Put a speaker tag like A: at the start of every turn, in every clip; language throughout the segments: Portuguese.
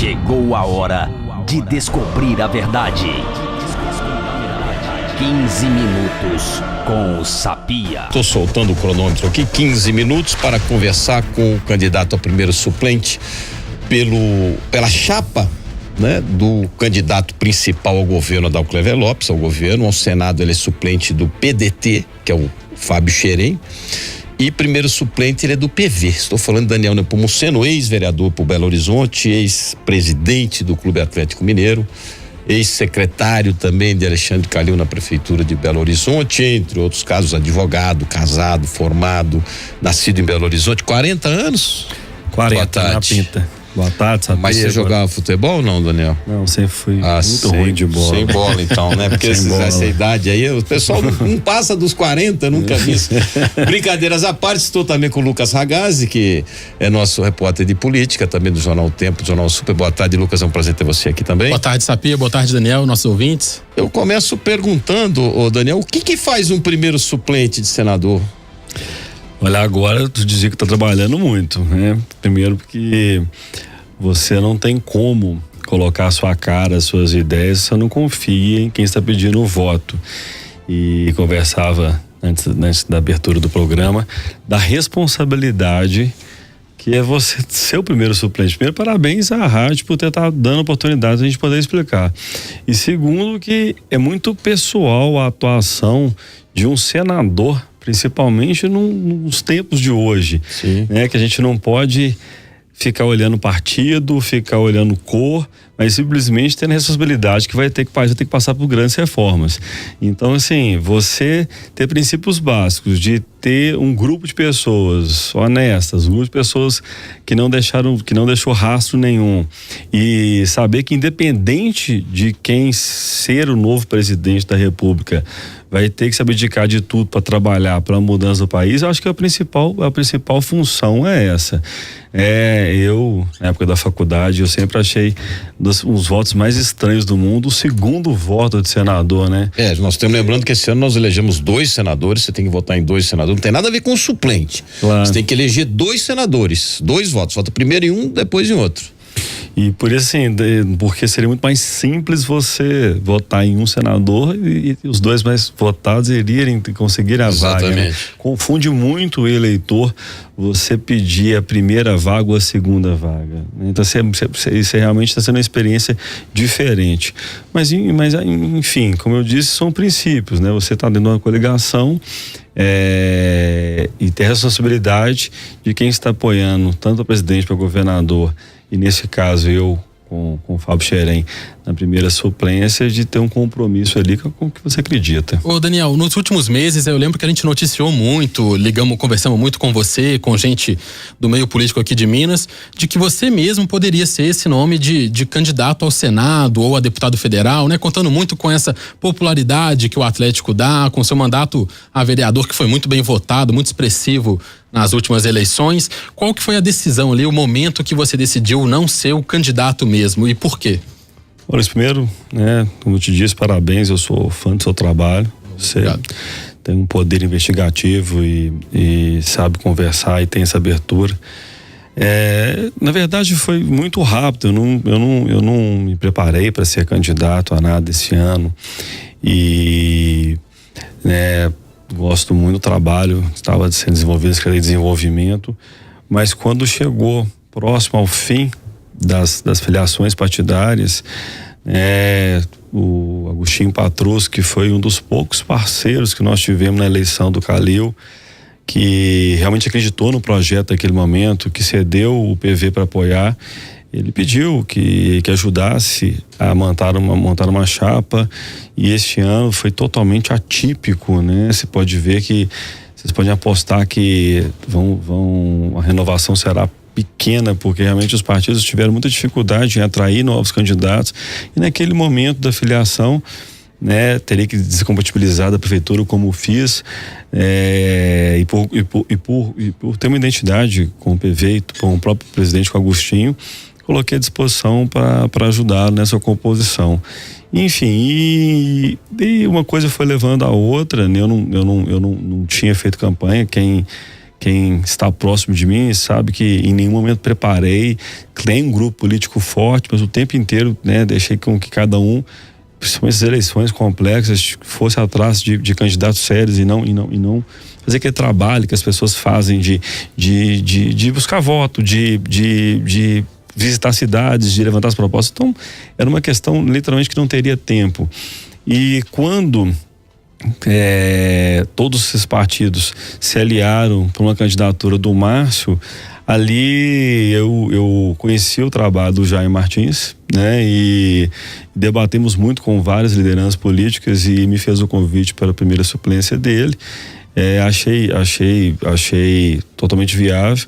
A: Chegou a hora de descobrir a verdade. 15 minutos com o Sapia.
B: Estou soltando o cronômetro aqui, 15 minutos para conversar com o candidato a primeiro suplente pela chapa, né, do candidato principal ao governo, Adalto Clever Lopes, ao governo. Ao Senado ele é suplente do PDT, que é o Fábio Xerém, e primeiro suplente ele é do PV. Estou falando de Daniel Nepomuceno, ex-vereador por Belo Horizonte, ex-presidente do Clube Atlético Mineiro, ex-secretário também de Alexandre Calil na prefeitura de Belo Horizonte, entre outros casos, advogado, casado, formado, nascido em Belo Horizonte, 40 anos.
C: 40 na pinta. Boa tarde, Sapia.
B: Mas você jogava futebol ou não, Daniel?
C: Não, sempre fui muito ruim de bola.
B: Sem bola então, né? Porque essa idade aí, o pessoal não passa dos 40, nunca vi isso. Brincadeiras à parte, estou também com o Lucas Ragazzi, que é nosso repórter de política, também do Jornal Tempo, do Jornal Super. Boa tarde, Lucas, é um prazer ter você aqui também.
D: Boa tarde, Sapia, boa tarde, Daniel, nossos ouvintes.
B: Eu começo perguntando, Daniel, o que faz um primeiro suplente de senador?
C: Olha, agora tu dizia que tá trabalhando muito, né? Primeiro porque você não tem como colocar a sua cara, as suas ideias, você não confia em quem está pedindo o voto. E conversava antes da abertura do programa da responsabilidade que é você ser o primeiro suplente. Primeiro, parabéns à rádio por ter estado dando oportunidade a gente poder explicar. E segundo, que é muito pessoal a atuação de um senador, principalmente nos tempos de hoje, né? Que a gente não pode ficar olhando partido, ficar olhando cor, mas simplesmente tendo a responsabilidade que vai ter que passar por grandes reformas. Então, assim, você ter princípios básicos de ter um grupo de pessoas honestas, um grupo de pessoas que não deixou rastro nenhum, e saber que independente de quem ser o novo presidente da República, vai ter que se abdicar de tudo para trabalhar para a mudança do país. Eu acho que a principal função é essa. Eu, na época da faculdade, eu sempre achei uns votos mais estranhos do mundo, o segundo voto de senador, né?
B: Nós estamos lembrando que esse ano nós elegemos 2 senadores, você tem que votar em 2 senadores, não tem nada a ver com o suplente. Claro. Você tem que eleger 2 senadores, 2 votos, vota primeiro em um, depois em outro.
C: E por isso, assim, porque seria muito mais simples você votar em um senador e os 2 mais votados irem conseguir a vaga. Né? Confunde muito o eleitor você pedir a primeira vaga ou a segunda vaga. Então, isso realmente está sendo uma experiência diferente. Mas, enfim, como eu disse, são princípios, né? Você está dentro de uma coligação e ter a responsabilidade de quem está apoiando tanto o presidente para o governador, e nesse caso eu com o Fábio Xerém na primeira suplência, de ter um compromisso ali com o que você acredita.
D: Ô Daniel, nos últimos meses eu lembro que a gente noticiou muito, conversamos muito com você, com gente do meio político aqui de Minas, de que você mesmo poderia ser esse nome de candidato ao Senado ou a deputado federal, né? Contando muito com essa popularidade que o Atlético dá, com seu mandato a vereador que foi muito bem votado, muito expressivo nas últimas eleições. Qual que foi a decisão ali, o momento que você decidiu não ser o candidato mesmo e por quê?
C: Olha, primeiro, né, como eu te disse, parabéns, eu sou fã do seu trabalho. Você tem um poder investigativo e sabe conversar e tem essa abertura. Na verdade foi muito rápido, eu não me preparei para ser candidato a nada esse ano e gosto muito do trabalho, estava sendo desenvolvido, Secretaria de Desenvolvimento, mas quando chegou próximo ao fim das filiações partidárias, o Agostinho Patrus, que foi um dos poucos parceiros que nós tivemos na eleição do Calil, que realmente acreditou no projeto naquele momento, que cedeu o PV para apoiar, ele pediu que ajudasse a montar uma chapa, e este ano foi totalmente atípico, né? Você pode ver que, vocês podem apostar que a renovação será pequena, porque realmente os partidos tiveram muita dificuldade em atrair novos candidatos, e naquele momento da filiação, né, teria que descompatibilizar da prefeitura como fiz, e por ter uma identidade com o PV, com o próprio presidente, com o Agostinho, coloquei à disposição para ajudar nessa composição. Enfim, e uma coisa foi levando a outra, né? Eu não tinha feito campanha, quem quem está próximo de mim sabe que em nenhum momento preparei, tem um grupo político forte, mas o tempo inteiro, né, deixei com que cada um, principalmente as eleições complexas, fosse atrás de candidatos sérios e não fazer aquele trabalho que as pessoas fazem de buscar voto, de visitar cidades, de levantar as propostas. Então, era uma questão literalmente que não teria tempo. E quando todos esses partidos se aliaram para uma candidatura do Márcio, ali eu conheci o trabalho do Jair Martins, né? E debatemos muito com várias lideranças políticas e me fez o convite para a primeira suplência dele. Achei totalmente viável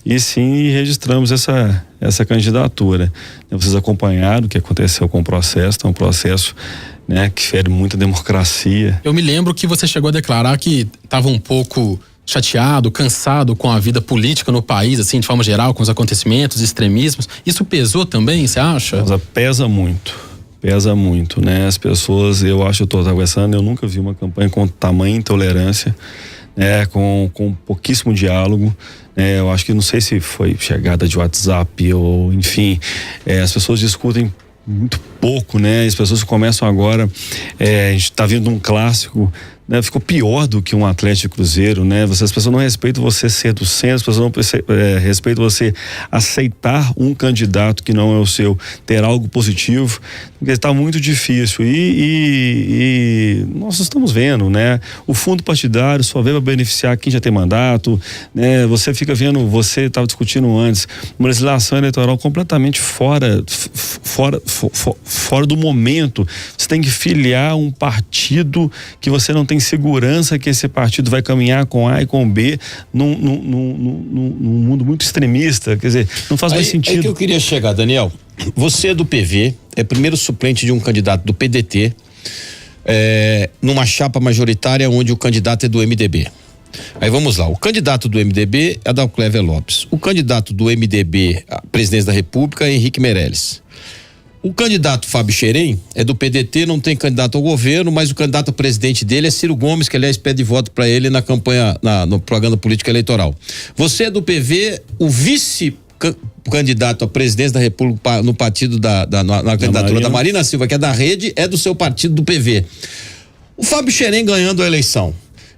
C: e sim registramos essa candidatura. Vocês acompanharam o que aconteceu com o processo, é um processo, né, que fere muita democracia.
D: Eu me lembro que você chegou a declarar que estava um pouco chateado, cansado com a vida política no país, assim, de forma geral, com os acontecimentos, extremismos. Isso pesou também, você acha?
C: Pesa muito, né? As pessoas, eu estou conversando, eu nunca vi uma campanha com tamanha intolerância, né? Com pouquíssimo diálogo. Eu acho que não sei se foi chegada de WhatsApp ou, enfim, as pessoas discutem muito pouco, né? As pessoas começam agora, a gente está vindo um clássico, né? Ficou pior do que um Atlético Cruzeiro, né? As pessoas não respeitam você ser do centro, as pessoas não respeitam você aceitar um candidato que não é o seu, ter algo positivo, porque está muito difícil e nós estamos vendo, né? O fundo partidário só veio para beneficiar quem já tem mandato, né? Você fica vendo, você estava discutindo antes, uma legislação eleitoral completamente fora do momento. Você tem que filiar um partido que você não tem segurança que esse partido vai caminhar com A e com B num mundo muito extremista, quer dizer, não faz mais sentido.
B: É que eu queria chegar, Daniel. Você é do PV, é primeiro suplente de um candidato do PDT, numa chapa majoritária onde o candidato é do MDB. Aí vamos lá, o candidato do MDB é Adalcléver Lopes, o candidato do MDB à presidência da República é Henrique Meirelles. O candidato Fábio Xerém é do PDT, não tem candidato ao governo, mas o candidato a presidente dele é Ciro Gomes, que aliás pede voto para ele na campanha, no propaganda política eleitoral. Você é do PV, o vice-candidato à presidência da República no partido na candidatura da Marina Silva, que é da Rede, é do seu partido do PV. O Fábio Xerém ganhando a eleição,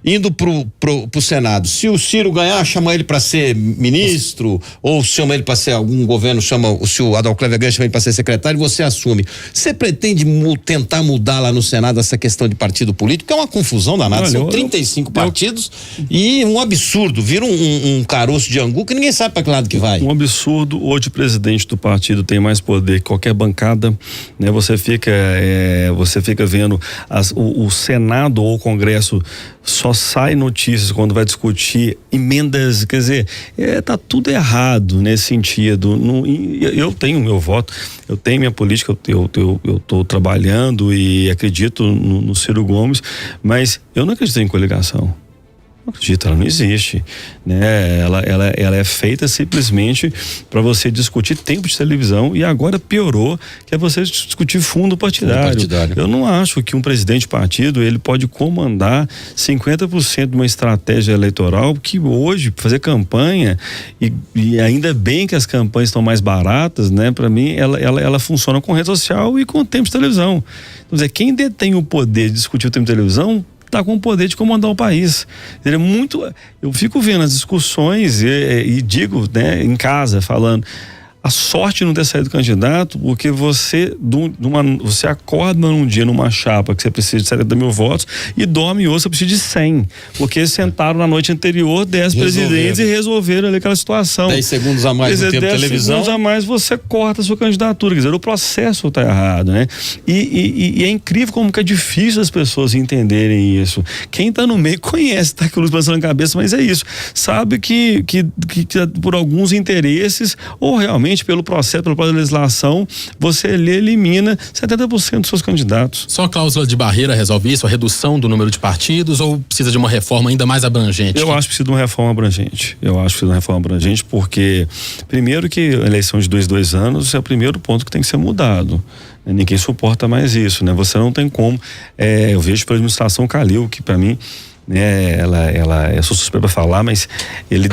B: indo pro Senado, se o Ciro ganhar, chama ele para ser ministro, ou chama ele para ser algum governo, se o Adalcléver ganha, chama ele para ser secretário, você assume. Você pretende tentar mudar lá no Senado essa questão de partido político? É uma confusão danada, são 35 partidos e um absurdo, vira um caroço de angu que ninguém sabe para que lado que vai.
C: Um absurdo. Hoje o presidente do partido tem mais poder que qualquer bancada, né? Você fica vendo o Senado ou o Congresso só sai notícias quando vai discutir emendas, quer dizer, tá tudo errado nesse sentido. Eu tenho meu voto, eu tenho minha política, eu tô trabalhando e acredito no Ciro Gomes, mas eu não acredito em coligação. Não acredito, ela não existe, né? Ela é feita simplesmente para você discutir tempo de televisão e agora piorou, que é você discutir fundo partidário. Eu não acho que um presidente de partido ele pode comandar 50% de uma estratégia eleitoral, que hoje fazer campanha e ainda bem que as campanhas estão mais baratas, né? Para mim ela funciona com rede social e com tempo de televisão. Quer dizer, quem detém o poder de discutir o tempo de televisão está com o poder de comandar o país. Eu fico vendo as discussões e digo, né, em casa, falando, a sorte de não ter saído candidato, porque você acorda num dia numa chapa que você precisa de 70 mil votos e dorme e você precisa de 100, porque sentaram na noite anterior 10 presidentes e resolveram ali aquela situação.
B: 10 segundos a mais no tempo de televisão. 10 segundos a mais você corta a sua candidatura, quer dizer, o processo está errado, né? E é incrível como que é difícil as pessoas entenderem isso. Quem está no meio conhece, tá com a luz passando na cabeça, mas é isso. Sabe que por alguns interesses, ou realmente pelo processo, pela legislação, você elimina 70% dos seus candidatos.
D: Só a cláusula de barreira resolve isso, a redução do número de partidos, ou precisa de uma reforma ainda mais abrangente?
C: Eu acho que precisa de uma reforma abrangente. Porque primeiro que a eleição de 2 anos é o primeiro ponto que tem que ser mudado. Ninguém suporta mais isso, né? Você não tem como, eu vejo pela administração Calil, que para mim né? Eu sou suspeito para falar, mas ele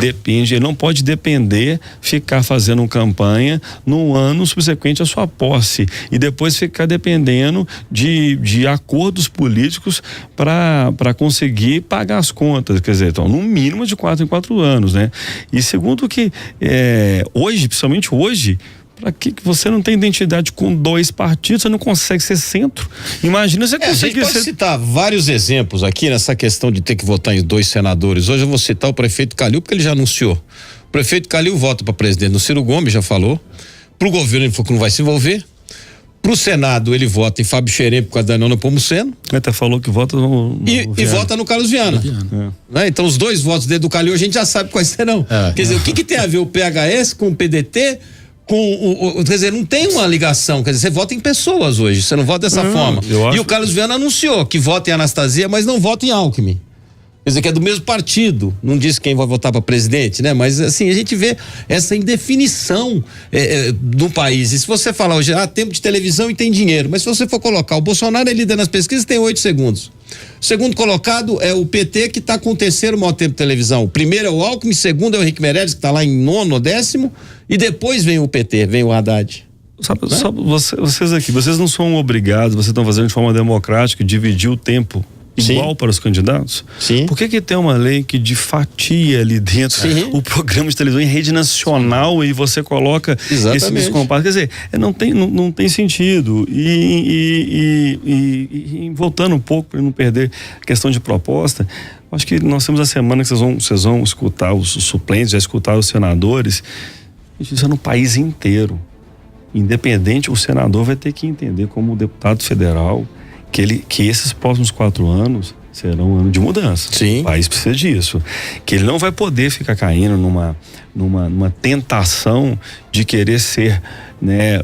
C: não pode depender, ficar fazendo campanha no ano subsequente à sua posse e depois ficar dependendo de acordos políticos para conseguir pagar as contas, quer dizer, então, no mínimo de 4 em 4 anos, né? E segundo que hoje, principalmente hoje, para que você não tem identidade com 2 partidos, você não consegue ser centro. Imagina você conseguir
B: a gente pode citar vários exemplos aqui nessa questão de ter que votar em 2 senadores. Hoje eu vou citar o prefeito Calil, porque ele já anunciou. O prefeito Calil vota para presidente no Ciro Gomes, já falou. Pro governo ele falou que não vai se envolver. Pro Senado ele vota em Fábio Xerém por causa da Nona Pomuceno.
C: Ele até falou que vota no
B: e vota no Carlos Viana. Né? Então os 2 votos dele do Calil a gente já sabe quais serão. Quer dizer, o que tem a ver o PHS com o PDT? Quer dizer, não tem uma ligação, quer dizer, você vota em pessoas hoje, você não vota dessa forma. E o Carlos Viana anunciou que vota em Anastasia, mas não vota em Alckmin. Quer dizer, que é do mesmo partido, não disse quem vai votar para presidente, né? Mas assim, a gente vê essa indefinição do país. E se você falar hoje, tempo de televisão e tem dinheiro, mas se você for colocar, o Bolsonaro é líder nas pesquisas, tem 8 segundos. O segundo colocado é o PT, que está com o 3º maior tempo de televisão. O primeiro é o Alckmin, o segundo é o Henrique Meirelles, que está lá em 9º ou 10º, e depois vem o PT, vem o Haddad.
C: Vocês aqui, vocês não são obrigados, vocês estão fazendo de forma democrática, dividir o tempo igual para os candidatos?
B: Sim.
C: Por que tem uma lei que fatia ali dentro o programa de televisão em rede nacional e você coloca esse descompasso? Quer dizer, não tem sentido. E voltando um pouco para não perder a questão de proposta, acho que nós temos a semana que vocês vão escutar os suplentes, já escutaram os senadores. Isso é no país inteiro. Independente, o senador vai ter que entender como deputado federal que esses próximos 4 anos serão um ano de mudança.
B: Sim. O
C: país precisa disso. Que ele não vai poder ficar caindo numa tentação de querer ser, né,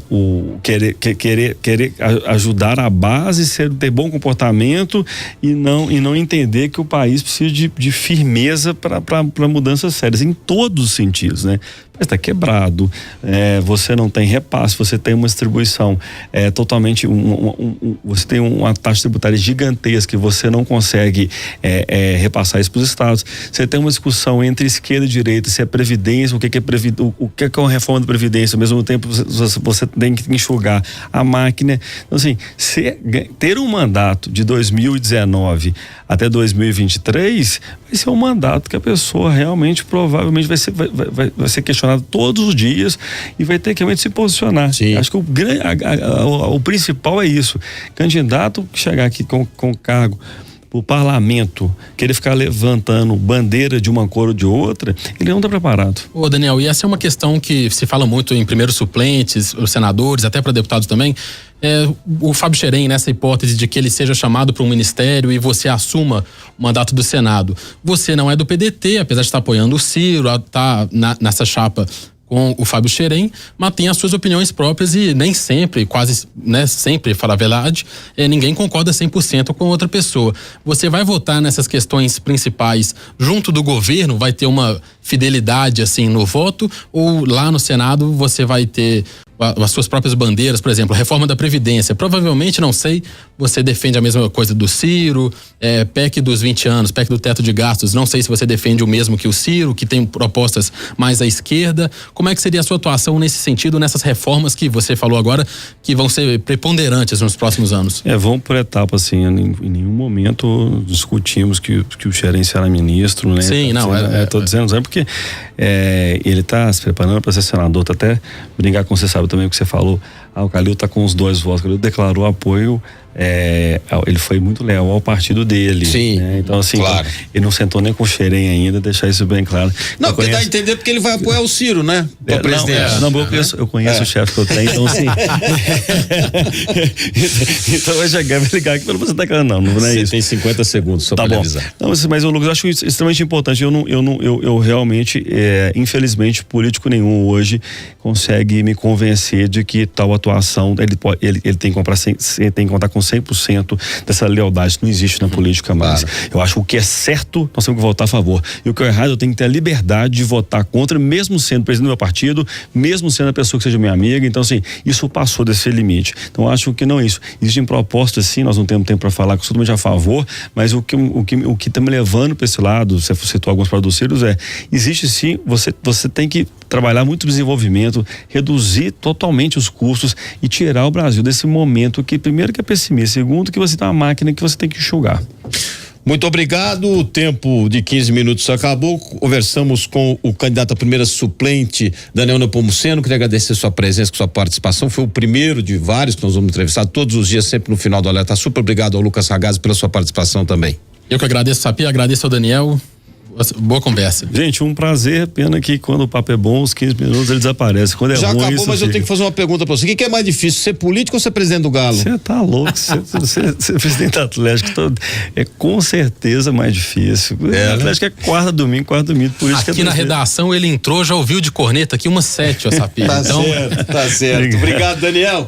C: querer ajudar a base, ter bom comportamento e não entender que o país precisa de firmeza para mudanças sérias em todos os sentidos, né? Está quebrado, você não tem repasse, você tem uma distribuição totalmente, você tem uma taxa tributária gigantesca que você não consegue repassar isso para os estados. Você tem uma discussão entre esquerda e direita, se é previdência, o que é uma reforma da previdência, ao mesmo tempo você tem que enxugar a máquina. Então, assim, ter um mandato de 2019 até 2023 vai ser um mandato que a pessoa realmente provavelmente vai ser questionada todos os dias e vai ter que realmente se posicionar.
B: Sim.
C: Acho que o principal é isso. Candidato que chegar aqui com cargo o parlamento, querer ficar levantando bandeira de uma cor ou de outra, ele não está preparado.
D: Ô Daniel, e essa é uma questão que se fala muito em primeiros suplentes, os senadores, até para deputados também. O Fábio Xerém, nessa hipótese de que ele seja chamado para um ministério e você assuma o mandato do Senado. Você não é do PDT, apesar de estar apoiando o Ciro, está nessa chapa com o Fábio Xerém, mas tem as suas opiniões próprias e nem sempre, quase, né, sempre, falar a verdade, ninguém concorda 100% com outra pessoa. Você vai votar nessas questões principais junto do governo, vai ter uma fidelidade assim no voto, ou lá no Senado você vai ter as suas próprias bandeiras, por exemplo, reforma da Previdência. Provavelmente, não sei, você defende a mesma coisa do Ciro, PEC dos 20 anos, PEC do teto de gastos, não sei se você defende o mesmo que o Ciro, que tem propostas mais à esquerda. Como é que seria a sua atuação nesse sentido, nessas reformas que você falou agora, que vão ser preponderantes nos próximos anos?
C: Vamos por etapas, assim, em nenhum momento discutimos que o Xerém será ministro, né?
D: Sim, não,
C: tô dizendo porque ele está se preparando para ser senador, tá até brincar com você, sabe também o que você falou, o Calil tá com os 2 votos, o Calil declarou apoio, ele foi muito leal ao partido dele.
B: Sim,
C: né? Então assim,
B: claro.
C: Ele não sentou nem com o Xerém ainda, deixar isso bem claro.
B: Não, porque dá a entender porque ele vai apoiar o Ciro, né? Pra presidente.
C: Eu conheço o chefe que eu tenho, então assim. Então eu já quero ligar aqui, você tá querendo, não é isso.
B: Você tem 50 segundos só para avisar.
C: Não, mas Lucas, eu acho isso extremamente importante. Eu realmente, infelizmente, político nenhum hoje consegue me convencer de que tal atuação ele tem que comprar tem que contar com 100% dessa lealdade que não existe na política mais.
B: Claro.
C: Eu acho que o que é certo, nós temos que votar a favor. E o que é errado, eu tenho que ter a liberdade de votar contra, mesmo sendo presidente do meu partido, mesmo sendo a pessoa que seja minha amiga. Então, assim, isso passou desse limite. Então, eu acho que não é isso. Existem propostas, sim, nós não temos tempo para falar, que eu sou totalmente a favor, mas o que está me levando para esse lado, você citou alguns paradocírios, existe sim, você tem que trabalhar muito desenvolvimento, reduzir totalmente os custos e tirar o Brasil desse momento que, primeiro, que é pessimista, segundo, que você tem uma máquina que você tem que enxugar.
B: Muito obrigado, o tempo de 15 minutos acabou, conversamos com o candidato a primeira suplente, Daniel Nepomuceno. Queria agradecer a sua presença, sua participação, foi o primeiro de vários que nós vamos entrevistar todos os dias, sempre no final do Alerta. Super obrigado ao Lucas Ragazzi pela sua participação também.
D: Eu que agradeço, Sapi, agradeço ao Daniel. Boa conversa.
C: Gente, um prazer, pena que quando o papo é bom, os 15 minutos ele desaparece. Quando é
B: já
C: ruim,
B: acabou, mas
C: fica.
B: eu tenho que fazer uma pergunta pra você. O que é mais difícil, ser político ou ser presidente do Galo?
C: Você tá louco, ser presidente do Atlético é com certeza mais difícil. O Atlético é quarta domingo, política.
D: Aqui na redação ele entrou, já ouviu de corneta aqui umas 7, ó, Sapi.
B: Tá certo. Obrigado, Daniel.